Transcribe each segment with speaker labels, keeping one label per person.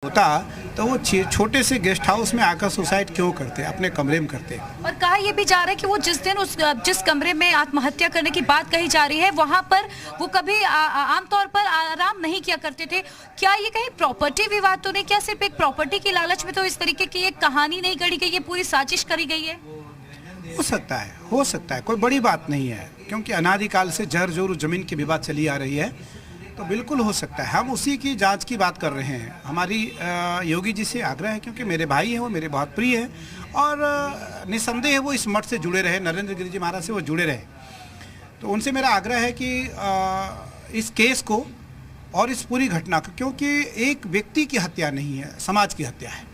Speaker 1: होता तो वो छोटे से गेस्ट हाउस में आकर सुसाइड क्यों करते, अपने कमरे में करते।
Speaker 2: और कहा यह भी जा रहा है कि वो जिस दिन जिस कमरे में आत्महत्या करने की बात कही जा रही है वहां पर वो कभी आमतौर पर आराम नहीं किया करते थे। क्या ये कहीं प्रॉपर्टी विवाद तो नहीं, क्या सिर्फ एक प्रॉपर्टी की लालच में तो इस तरीके की एक कहानी नहीं गढ़ी गई, ये पूरी साजिश करी गई है?
Speaker 1: हो सकता है, कोई बड़ी बात नहीं है, क्योंकि अनादिकाल से जर जोर जमीन की विवाद चली आ रही है, तो बिल्कुल हो सकता है। हम उसी की जांच की बात कर रहे हैं। हमारी योगी जी से आग्रह है, क्योंकि मेरे भाई हैं, वो मेरे बहुत प्रिय हैं और निसंदेह वो इस मठ से जुड़े रहे, नरेंद्र गिरि जी महाराज से वो जुड़े रहे। तो उनसे मेरा आग्रह है कि इस केस को और इस पूरी घटना को, क्योंकि एक व्यक्ति की हत्या नहीं है, समाज की हत्या है।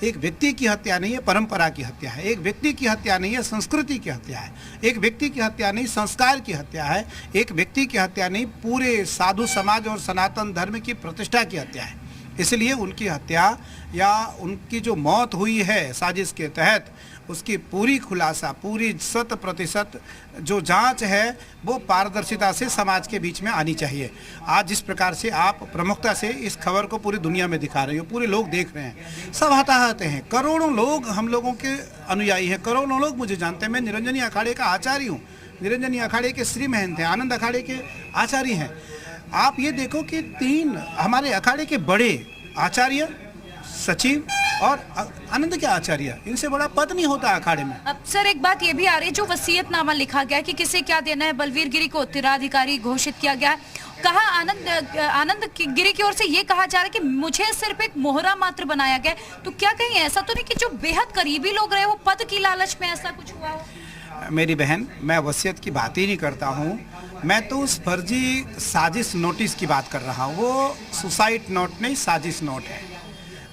Speaker 1: एक व्यक्ति की हत्या नहीं है, परंपरा की हत्या है। एक व्यक्ति की हत्या नहीं है, संस्कृति की हत्या है। एक व्यक्ति की हत्या नहीं, संस्कार की हत्या है। एक व्यक्ति की हत्या नहीं, पूरे साधु समाज और सनातन धर्म की प्रतिष्ठा की हत्या है। इसलिए उनकी हत्या या उनकी जो मौत हुई है साजिश के तहत, उसकी पूरी खुलासा, पूरी 100% जो जांच है वो पारदर्शिता से समाज के बीच में आनी चाहिए। आज जिस प्रकार से आप प्रमुखता से इस खबर को पूरी दुनिया में दिखा रहे हो, पूरे लोग देख रहे हैं, सब हताहत हैं, करोड़ों लोग हम लोगों के अनुयायी हैं, करोड़ों लोग मुझे जानते हैं। मैं निरंजनी अखाड़े का आचार्य हूँ, निरंजनी अखाड़े के श्री महंत हैं, आनंद अखाड़े के आचार्य हैं। आप ये देखो कि 3 हमारे अखाड़े के बड़े आचार्य, सचिव और आनंद के आचार्य, इनसे बड़ा पद नहीं होता अखाड़े में।
Speaker 2: अब सर एक बात ये भी आ रही है, जो वसीयतनामा लिखा गया है कि किसे क्या देना है, बलवीर गिरी को उत्तराधिकारी घोषित किया गया है। कहा आनंद गिरी की ओर से ये कहा जा रहा है कि मुझे सिर्फ एक मोहरा मात्र बनाया गया। तो क्या कहीं ऐसा तो नहीं कि जो बेहद करीबी लोग रहे वो पद की लालच में ऐसा कुछ हुआ हो?
Speaker 1: मेरी बहन, मैं वसीयत की बात ही नहीं करता हूँ, मैं तो उस फर्जी साजिश नोटिस की बात कर रहा हूँ। वो सुसाइड नोट नहीं, साजिश नोट है।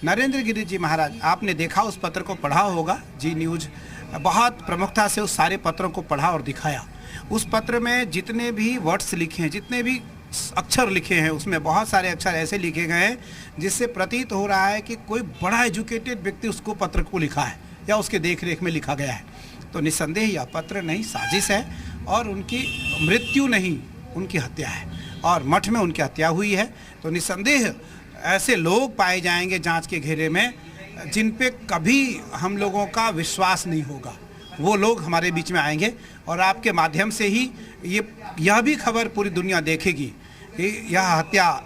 Speaker 1: नरेंद्र गिरि जी महाराज, आपने देखा, उस पत्र को पढ़ा होगा, जी न्यूज़ बहुत प्रमुखता से उस सारे पत्रों को पढ़ा और दिखाया। उस पत्र में जितने भी वर्ड्स लिखे हैं, जितने भी अक्षर लिखे हैं, उसमें बहुत सारे अक्षर ऐसे लिखे गए हैं जिससे प्रतीत हो रहा है कि कोई बड़ा एजुकेटेड व्यक्ति उसको पत्र को लिखा है या उसके देख रेख में लिखा गया है। तो निस्संदेह यह पत्र नहीं, साजिश है और उनकी मृत्यु नहीं, उनकी हत्या है और मठ में उनकी हत्या हुई है। तो निस्संदेह ऐसे लोग पाए जाएंगे जांच के घेरे में जिन पे कभी हम लोगों का विश्वास नहीं होगा, वो लोग हमारे बीच में आएंगे और आपके माध्यम से ही यह भी खबर पूरी दुनिया देखेगी कि यह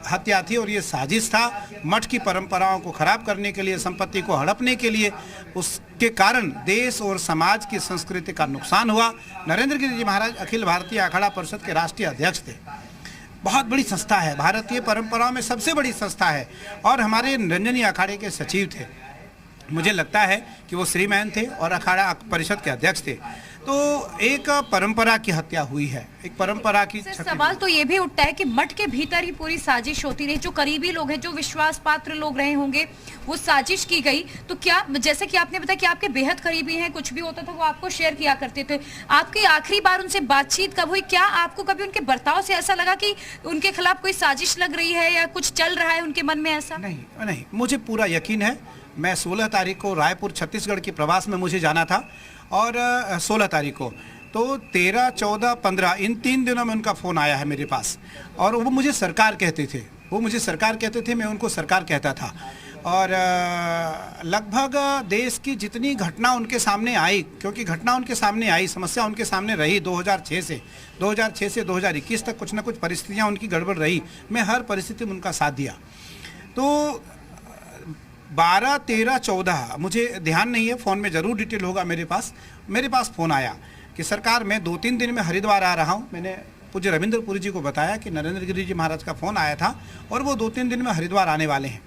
Speaker 1: हत्या थी और ये साजिश था। मठ की परंपराओं को खराब करने के लिए, संपत्ति को हड़पने के लिए, उसके कारण देश और समाज की संस्कृति का नुकसान हुआ। नरेंद्र गिरि जी महाराज अखिल भारतीय अखाड़ा परिषद के राष्ट्रीय अध्यक्ष थे। बहुत बड़ी संस्था है, भारतीय परंपराओं में सबसे बड़ी संस्था है और हमारे निरंजनी अखाड़े के सचिव थे। मुझे लगता है कि वो श्री महंत थे और अखाड़ा परिषद के अध्यक्ष थे। तो एक परंपरा की हत्या हुई है, एक परंपरा की।
Speaker 2: सवाल तो ये भी उठता है कि मठ के भीतर ही पूरी साजिश होती रही, जो करीबी लोग हैं, जो विश्वास पात्र लोग रहे होंगे, वो साजिश की गई। तो क्या, जैसे कि आपने बताया कि आपके बेहद करीबी हैं, कुछ भी होता था वो आपको शेयर किया करते थे, आपकी आखिरी बार उनसे बातचीत कब हुई? क्या आपको कभी उनके बर्ताव से ऐसा लगा कि उनके खिलाफ कोई साजिश लग रही है या कुछ चल रहा है उनके मन में? ऐसा
Speaker 1: नहीं, मुझे पूरा यकीन है। मैं 16 तारीख को रायपुर छत्तीसगढ़ के प्रवास में मुझे जाना था और 16 तारीख को, तो 13, 14, 15 इन 3 दिनों में उनका फ़ोन आया है मेरे पास और वो मुझे सरकार कहते थे, मैं उनको सरकार कहता था। और लगभग देश की जितनी घटना उनके सामने आई, क्योंकि घटना उनके सामने आई, समस्या उनके सामने रही 2006 से 2021 तक कुछ ना कुछ परिस्थितियाँ उनकी गड़बड़ रही, मैं हर परिस्थिति में उनका साथ दिया। तो 12, 13, 14 मुझे ध्यान नहीं है, फ़ोन में ज़रूर डिटेल होगा मेरे पास फ़ोन आया कि सरकार मैं 2-3 दिन में हरिद्वार आ रहा हूँ। मैंने पूज्य रविंद्रपुरी जी को बताया कि नरेंद्र गिरि जी महाराज का फ़ोन आया था और वो 2-3 दिन में हरिद्वार आने वाले हैं।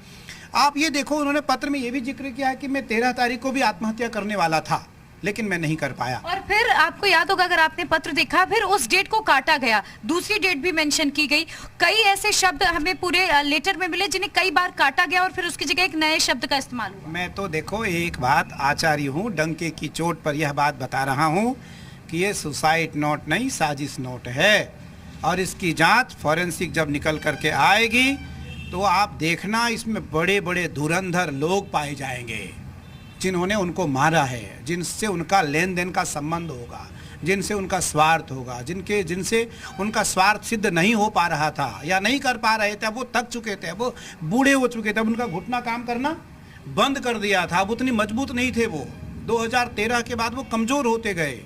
Speaker 1: आप ये देखो, उन्होंने पत्र में ये भी जिक्र किया है कि मैं 13 तारीख को भी आत्महत्या करने वाला था, लेकिन मैं नहीं कर पाया।
Speaker 2: और फिर आपको याद होगा, अगर आपने पत्र देखा, फिर उस डेट को काटा गया, दूसरी डेट भी मेंशन की गई। कई ऐसे शब्द हमें पूरे लेटर में मिले जिन्हें कई बार काटा गया और फिर उसकी जगह एक नए शब्द का इस्तेमाल हुआ।
Speaker 1: मैं तो देखो एक बात आचार्य हूँ, डंके की चोट पर यह बात बता रहा हूँ कि ये सुसाइड नोट नहीं, साजिश नोट है और इसकी जाँच फॉरेंसिक जब निकल करके आएगी तो आप देखना, इसमें बड़े बड़े धुरंधर लोग पाए जाएंगे जिन्होंने उनको मारा है, जिनसे उनका लेन देन का संबंध होगा, जिनसे उनका स्वार्थ होगा, जिनसे उनका स्वार्थ सिद्ध नहीं हो पा रहा था या नहीं कर पा रहे थे, अब वो थक चुके थे, अब वो बूढ़े हो चुके थे, अब उनका घुटना काम करना बंद कर दिया था, अब उतनी मजबूत नहीं थे वो। 2013 के बाद वो कमज़ोर होते गए।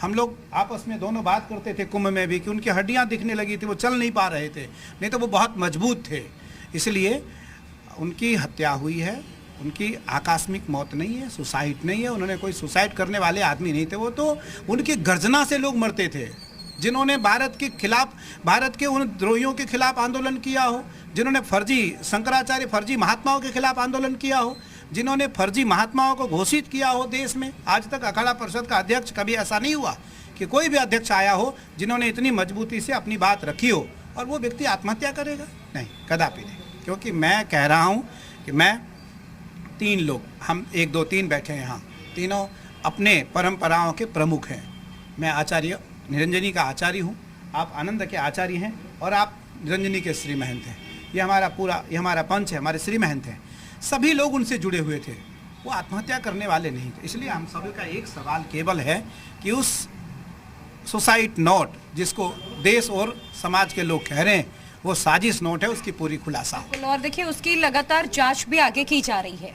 Speaker 1: हम लोग आपस में दोनों बात करते थे कुंभ में भी कि उनकी हड्डियां दिखने लगी थी, वो चल नहीं पा रहे थे, नहीं तो वो बहुत मजबूत थे। इसलिए उनकी हत्या हुई है, उनकी आकस्मिक मौत नहीं है, सुसाइड नहीं है, उन्होंने कोई सुसाइड करने वाले आदमी नहीं थे। वो तो उनकी गर्जना से लोग मरते थे, जिन्होंने भारत के खिलाफ, भारत के उन द्रोहियों के खिलाफ आंदोलन किया हो, जिन्होंने फर्जी शंकराचार्य, फर्जी महात्माओं के खिलाफ आंदोलन किया हो, जिन्होंने फर्जी महात्माओं को घोषित किया हो देश में। आज तक अखाड़ा परिषद का अध्यक्ष कभी ऐसा नहीं हुआ कि कोई भी अध्यक्ष आया हो जिन्होंने इतनी मजबूती से अपनी बात रखी हो और वो व्यक्ति आत्महत्या करेगा, नहीं, कदापि नहीं। क्योंकि मैं कह रहा हूँ कि मैं 3 लोग, हम 1 2 3 बैठे हैं यहाँ, तीनों अपने परंपराओं के प्रमुख हैं। मैं आचार्य निरंजनी का आचार्य हूँ, आप आनंद के आचार्य हैं और आप निरंजनी के श्री महंत हैं। ये हमारा पंच है, हमारे श्री महंत हैं। सभी लोग उनसे जुड़े हुए थे, वो आत्महत्या करने वाले नहीं थे। इसलिए हम सभी का एक सवाल केवल है कि उस सुसाइड नोट जिसको देश और समाज के लोग कह रहे हैं वो साजिश नोट है, उसकी पूरी खुलासा हो।
Speaker 2: और देखिए उसकी लगातार जांच भी आगे की जा रही है।